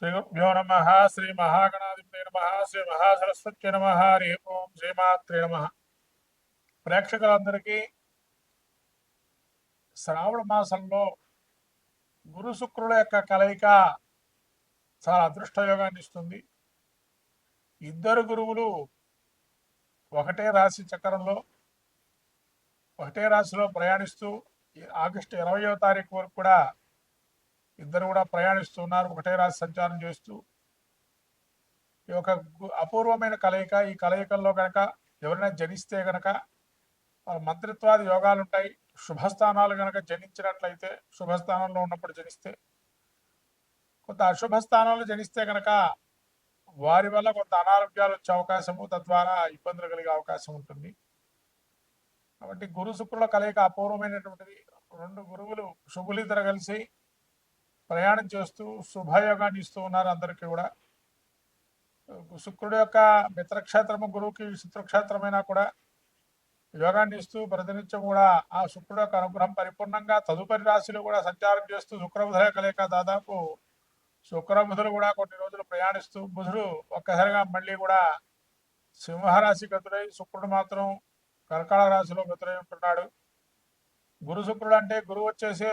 శ్రీగురుభ్యో నమ శ్రీ మహాగణాధిపతే నమ శ్రీ మహాసరస్వత్యై నమ హరి ఓం శ్రీమాత్రే నమ. ప్రేక్షకులందరికీ శ్రావణ మాసంలో గురు శుక్రుల యొక్క కలయిక చాలా అదృష్టయోగాన్ని ఇస్తుంది. ఇద్దరు గురువులు ఒకటే రాశి చక్రంలో ఒకటే రాశిలో ప్రయాణిస్తూ ఆగస్టు 20వ తారీఖు వరకు కూడా ఇద్దరు కూడా ప్రయాణిస్తున్నారు, ఒకటే రాశి సంచారం చేస్తూ. ఈ యొక్క అపూర్వమైన కలయిక. ఈ కలయికల్లో కనుక ఎవరైనా జనిస్తే కనుక మంత్రిత్వాది యోగాలు ఉంటాయి. శుభస్థానాలు కనుక జనించినట్లయితే, శుభస్థానంలో ఉన్నప్పుడు జనిస్తే, కొంత అశుభ స్థానాలు జనిస్తే కనుక వారి వల్ల కొంత అనారోగ్యాలు వచ్చే అవకాశము, తద్వారా ఇబ్బందులు కలిగే అవకాశం ఉంటుంది. కాబట్టి గురు శుక్రుల కలయిక అపూర్వమైనటువంటిది. రెండు గురువులు శుభులిద్దరు కలిసి ప్రయాణం చేస్తూ శుభయోగాన్ని ఇస్తూ ఉన్నారు అందరికీ కూడా. శుక్రుడు యొక్క మిత్రక్షేత్రము గురువుకి శత్రుక్షేత్రమైనా కూడా యోగాన్ని ఇస్తూ ప్రతినిత్యం కూడా ఆ శుక్రుడు యొక్క అనుగ్రహం పరిపూర్ణంగా తదుపరి రాశిలో కూడా సంచారం చేస్తూ శుక్రబుధుల కలయిక దాదాపు శుక్రబుధులు కూడా కొన్ని రోజులు ప్రయాణిస్తూ బుధుడు ఒక్కసారిగా మళ్ళీ కూడా సింహరాశి గతుడై శుక్రుడు మాత్రం కర్కాటక రాశిలో గతుడై ఉంటున్నాడు. గురు శుక్రుడు అంటే గురువు వచ్చేసి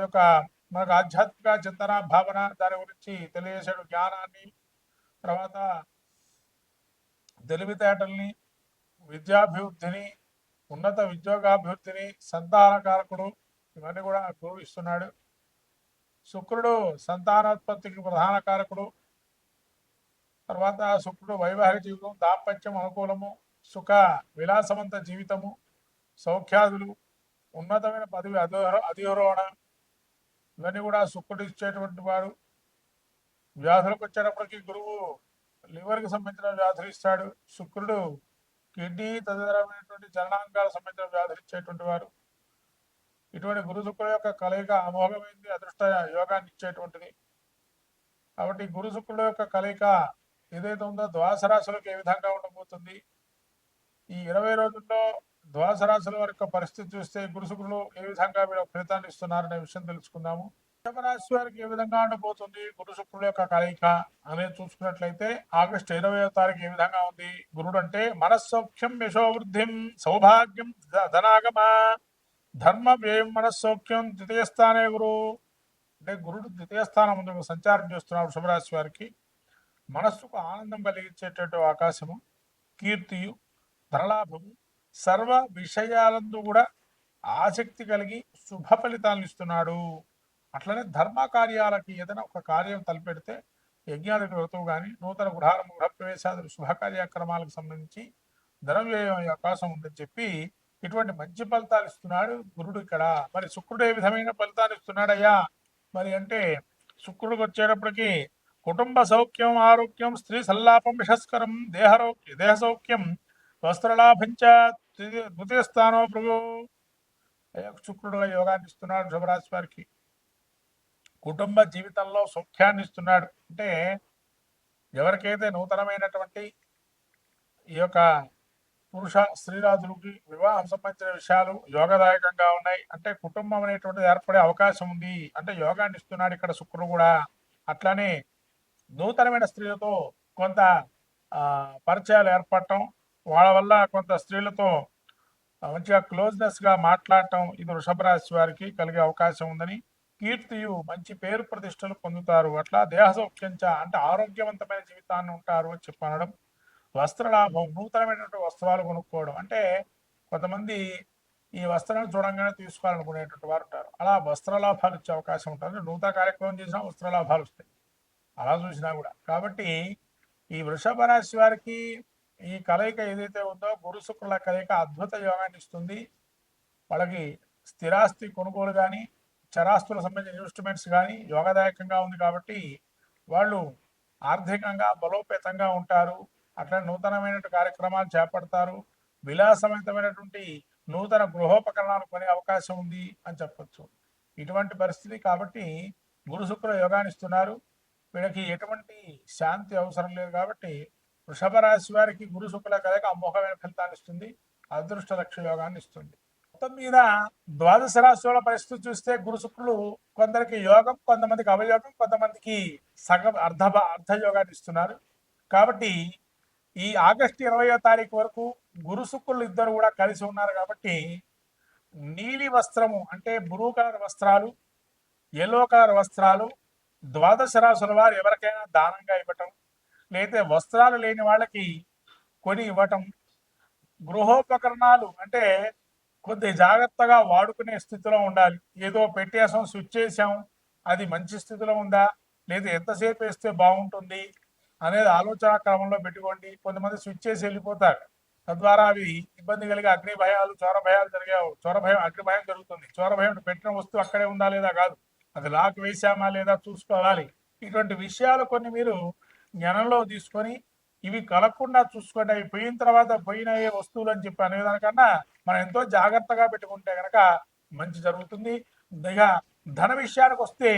యొక్క మనకు ఆధ్యాత్మిక చింతన భావన దాని గురించి తెలియజేసాడు, జ్ఞానాన్ని, తర్వాత తెలివితేటల్ని, విద్యాభివృద్ధిని, ఉన్నత ఉద్యోగాభివృద్ధిని, సంతానకారకుడు, ఇవన్నీ కూడా గురువు ఇస్తున్నాడు. శుక్రుడు సంతానోత్పత్తికి ప్రధాన కారకుడు. తర్వాత శుక్రుడు వైవాహిక జీవితం, దాంపత్యం అనుకూలము, సుఖ విలాసవంత జీవితము, సౌఖ్యాదులు, ఉన్నతమైన పదవి అధిరోహణ, ఇవన్నీ కూడా శుక్రుడు ఇచ్చేటువంటి వాడు. వ్యాధులకు వచ్చేటప్పటికి గురువు లివర్కి సంబంధించిన వ్యాధులు ఇస్తాడు. శుక్రుడు కిడ్నీ తదితరమైనటువంటి చలనాంగాలకు సంబంధించిన వ్యాధులు ఇచ్చేటువంటి వారు. ఇటువంటి గురు శుక్రుడు యొక్క కలయిక అమోఘమైంది, అదృష్ట యోగాన్ని ఇచ్చేటువంటిది. కాబట్టి గురు శుక్రుడు యొక్క కలయిక ఏదైతే ఉందో ద్వాదశ రాశులకు ఏ విధంగా ఉండబోతుంది, ఈ 20 రోజుల్లో ద్వాదశ రాశుల వరకు పరిస్థితి చూస్తే గురు శుక్రుడు ఏ విధంగా వీళ్ళ ఫలితాన్ని ఇస్తున్నారనే విషయం తెలుసుకుందాము. వృషభ రాశి వారికి ఏ విధంగా ఉండబోతుంది గురు శుక్రుడు యొక్క కలయిక అనేది చూసుకున్నట్లయితే ఆగస్టు 20వ తారీఖు ఏ విధంగా ఉంది. గురుడు అంటే మనస్సౌఖ్యం, యశోవృద్ధిం, సౌభాగ్యం, ధనాగమ, ధర్మ వ్యయం, మనస్సౌఖ్యం. ద్వితీయ స్థానే గురువు అంటే గురుడు ద్వితీయ స్థానం ముందు సంచారం చేస్తున్నాడు వృషభ రాశి వారికి. మనస్సుకు ఆనందం కలిగించేటువంటి అవకాశము, కీర్తియు, ధనలాభము, సర్వ విషయాలందు కూడా ఆసక్తి కలిగి శుభ ఫలితాలను ఇస్తున్నాడు. అట్లనే ధర్మ కార్యాలకి ఏదైనా ఒక కార్యం తలపెడితే యజ్ఞాలకు వ్రతువు కానీ, నూతన గృహప్రవేశాలు, శుభ కార్యక్రమాలకు సంబంధించి ధన వ్యయం అయ్యే అవకాశం ఉందని చెప్పి ఇటువంటి మంచి ఫలితాలు ఇస్తున్నాడు గురుడు ఇక్కడ. మరి శుక్రుడు ఏ విధమైన ఫలితాలు ఇస్తున్నాడయ్యా మరి అంటే, శుక్రుడికి వచ్చేటప్పటికి కుటుంబ సౌఖ్యం, ఆరోగ్యం, స్త్రీ సల్లాపం, యశస్కరం, దేహ సౌఖ్యం, వస్త్రలాభంచ. ద్వితీయ స్థానం ప్రభు శుక్రుడుగా యోగాన్ని ఇస్తున్నాడు శుభరాశి వారికి. కుటుంబ జీవితంలో సౌఖ్యాన్ని ఇస్తున్నాడు. అంటే ఎవరికైతే నూతనమైనటువంటి ఈ యొక్క పురుష స్త్రీరాజులకి వివాహం సంబంధించిన విషయాలు యోగదాయకంగా ఉన్నాయి అంటే కుటుంబం అనేటువంటిది ఏర్పడే అవకాశం ఉంది అంటే యోగాన్ని ఇస్తున్నాడు ఇక్కడ శుక్రుడు కూడా. అట్లానే నూతనమైన స్త్రీలతో కొంత పరిచయాలు ఏర్పడటం, వాళ్ళ వల్ల కొంత స్త్రీలతో మంచిగా క్లోజ్నెస్గా మాట్లాడటం, ఇది వృషభ రాశి వారికి కలిగే అవకాశం ఉందని. కీర్తియు, మంచి పేరు ప్రతిష్టలు పొందుతారు. అట్లా దేహ సౌఖ్యంచ అంటే ఆరోగ్యవంతమైన జీవితాన్ని ఉంటారు అని చెప్పనడం. వస్త్రలాభం, నూతనమైనటువంటి వస్త్రాలు కొనుక్కోవడం అంటే కొంతమంది ఈ వస్త్రాలు చూడంగానే తీసుకోవాలనుకునేటువంటి వారు ఉంటారు. అలా వస్త్రలాభాలు ఇచ్చే అవకాశం ఉంటుంది. నూతన కార్యక్రమం చేసినా వస్త్రలాభాలు వస్తాయి అలా చూసినా కూడా. కాబట్టి ఈ వృషభ రాశి వారికి ఈ కలయిక ఏదైతే ఉందో గురు శుక్రుల కలయిక అద్భుత యోగాన్ని ఇస్తుంది. వాళ్ళకి స్థిరాస్తి కొనుగోలు కానీ, చరాస్తుల సంబంధించిన ఇన్వెస్ట్మెంట్స్ కానీ యోగదాయకంగా ఉంది. కాబట్టి వాళ్ళు ఆర్థికంగా బలోపేతంగా ఉంటారు. అట్లా నూతనమైన కార్యక్రమాలు చేపడతారు. విలాసవంతమైనటువంటి నూతన గృహోపకరణాలు కొనే అవకాశం ఉంది అని చెప్పచ్చు ఇటువంటి పరిస్థితి. కాబట్టి గురు శుక్ర యోగాన్ని ఇస్తున్నారు. వీళ్ళకి ఎటువంటి శాంతి అవసరం లేదు. కాబట్టి వృషభ రాశి వారికి గురు శుక్ల కలయిక అమోఘమైన ఫలితాన్ని ఇస్తుంది, అదృష్ట లక్ష యోగాన్ని ఇస్తుంది. మొత్తం మీద ద్వాదశ రాశుల పరిస్థితి చూస్తే గురు శుక్రులు కొందరికి యోగం, కొంతమందికి అవయోగం, కొంతమందికి సగం అర్ధ యోగాన్ని ఇస్తున్నారు. కాబట్టి ఈ ఆగస్టు 20వ తారీఖు వరకు గురు శుక్రులు ఇద్దరు కూడా కలిసి ఉన్నారు. కాబట్టి నీలి వస్త్రము అంటే బ్లూ కలర్ వస్త్రాలు, ఎల్లో కలర్ వస్త్రాలు ద్వాదశ రాశుల వారు ఎవరికైనా దానంగా ఇవ్వటం, లేదా వస్త్రాలు లేని వాళ్ళకి కొని ఇవ్వటం, గృహోపకరణాలు అంటే కొద్ది జాగ్రత్తగా వాడుకునే స్థితిలో ఉండాలి. ఏదో పెట్టేసాం, స్విచ్ చేసాం, అది మంచి స్థితిలో ఉందా లేదా ఎంతసేపు వేస్తే బాగుంటుంది అనేది ఆలోచన క్రమంలో పెట్టుకోండి. కొంతమంది స్విచ్ చేసి వెళ్ళిపోతారు, తద్వారా అవి ఇబ్బంది కలిగి అగ్ని భయాలు, చోర భయాలు జరిగావు. చోర భయం, అగ్ని భయం జరుగుతుంది. చోర భయం పెట్టిన వస్తువు అక్కడే ఉందా లేదా కాదు, అది లాక్ వేసామా లేదా చూసుకోవాలి. ఇటువంటి విషయాలు కొన్ని మీరు జ్ఞానంలో తీసుకొని ఇవి కలగకుండా చూసుకోండి. అవి పోయిన తర్వాత పోయినయే వస్తువులు అని చెప్పి అనేదానికన్నా మనం ఎంతో జాగ్రత్తగా పెట్టుకుంటే కనుక మంచి జరుగుతుంది. ఇక ధన విషయానికి వస్తే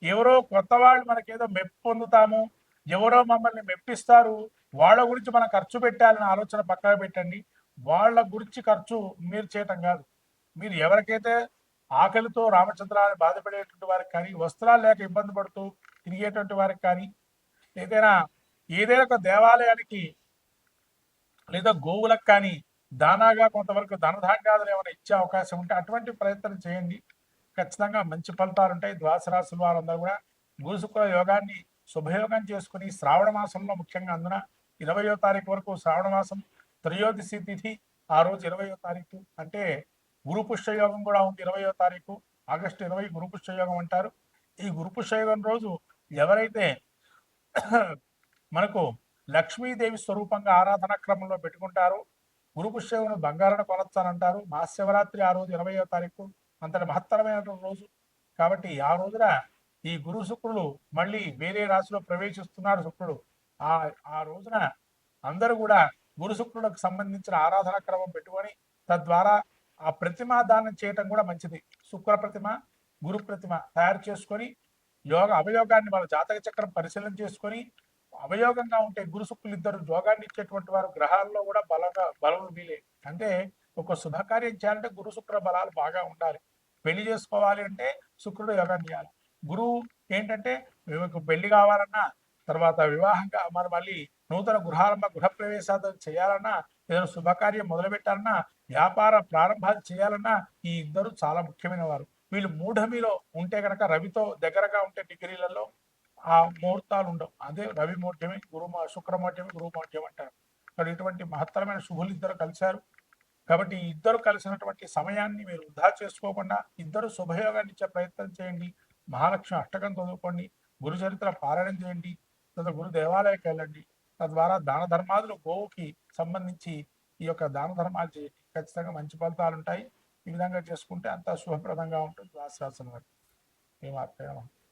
ఎవరో కొత్త వాళ్ళు మనకేదో మెప్పు పొందుతాము, ఎవరో మమ్మల్ని మెప్పిస్తారు, వాళ్ళ గురించి మనం ఖర్చు పెట్టాలనే ఆలోచన పక్కన పెట్టండి. వాళ్ళ గురించి ఖర్చు మీరు చేయటం కాదు. మీరు ఎవరికైతే ఆకలితో రామచంద్రాన్ని బాధపడేటువంటి వారికి కానీ, వస్త్రాలు లేక ఇబ్బంది పడుతూ తిరిగేటువంటి వారికి కానీ, ఏదైనా ఒక దేవాలయానికి లేదా గోవులకు కానీ దానాగా కొంతవరకు ధనధాన్యాలు ఏమైనా ఇచ్చే అవకాశం ఉంటే అటువంటి ప్రయత్నం చేయండి. ఖచ్చితంగా మంచి ఫలితాలు ఉంటాయి. ద్వాదశ రాశుల వారందరూ కూడా గురు శుక్ర యోగాన్ని శుభయోగం చేసుకుని శ్రావణ మాసంలో ముఖ్యంగా అందున 20వ తారీఖు వరకు శ్రావణ మాసం త్రయోదశి తిథి, ఆ రోజు 20వ తారీఖు అంటే గురు పుష్య యోగం కూడా ఉంది. 20వ తారీఖు ఆగస్టు 20 గురు పుష్య యోగం అంటారు. ఈ గురు పుష్య యోగం రోజు ఎవరైతే మనకు లక్ష్మీదేవి స్వరూపంగా ఆరాధన క్రమంలో పెట్టుకుంటారు, గురు పుష్యమును బంగారాన్ని కొనొచ్చానంటారు. మహాశివరాత్రి ఆ రోజు 20వ తారీఖు అంతటి మహత్తరమైనటువంటి రోజు. కాబట్టి ఆ రోజున ఈ గురు శుక్రుడు మళ్ళీ వేరే రాశిలో ప్రవేశిస్తున్నాడు. శుక్రుడు ఆ రోజున అందరూ కూడా గురు శుక్రులకు సంబంధించిన ఆరాధన క్రమం పెట్టుకొని తద్వారా ఆ ప్రతిమా దానం చేయటం కూడా మంచిది. శుక్ర ప్రతిమ, గురు ప్రతిమ తయారు చేసుకొని అవయోగాన్ని మన జాతక చక్రం పరిశీలన చేసుకొని అవయోగంగా ఉంటే గురు శుక్రులు ఇద్దరు యోగాన్ని ఇచ్చేటువంటి వారు గ్రహాల్లో కూడా బలం వీలే. అంటే ఒక శుభకార్యం చేయాలంటే గురు శుక్ర బలాలు బాగా ఉండాలి. పెళ్లి చేసుకోవాలి అంటే శుక్రుడు యోగాన్ని చేయాలి. గురువు ఏంటంటే పెళ్లి కావాలన్నా, తర్వాత వివాహంగా మరి మళ్ళీ నూతన గృహ ప్రవేశాలు చేయాలన్నా, ఏదైనా శుభకార్యం మొదలు పెట్టాలన్నా, వ్యాపార ప్రారంభాలు చేయాలన్నా ఈ ఇద్దరు చాలా ముఖ్యమైన వారు. వీళ్ళు మూఢమిలో ఉంటే కనుక రవితో దగ్గరగా ఉంటే డిగ్రీలలో ఆ ముహూర్తాలు ఉండవు. అదే రవి మౌఢ్యమే శుక్రమౌఢ్యమే గురు మౌఢ్యం అంటారు. ఇక్కడ ఇటువంటి మహత్తరమైన శుభులు ఇద్దరు కలిశారు. కాబట్టి ఇద్దరు కలిసినటువంటి సమయాన్ని మీరు వృధా చేసుకోకుండా ఇద్దరు శుభయోగాన్ని ఇచ్చే ప్రయత్నం చేయండి. మహాలక్ష్మి అష్టకం చదువుకోండి, గురు చరిత్ర పారాయణం చేయండి, తర్వాత గురు దేవాలయానికి వెళ్ళండి. తద్వారా దాన ధర్మాదులు గోవుకి సంబంధించి ఈ యొక్క దాన ధర్మాలు చేయండి. ఖచ్చితంగా మంచి ఫలితాలు ఉంటాయి. ఈ విధంగా చేసుకుంటే అంతా శుభప్రదంగా ఉంటుంది. వాసరాసన ఏమాత్రం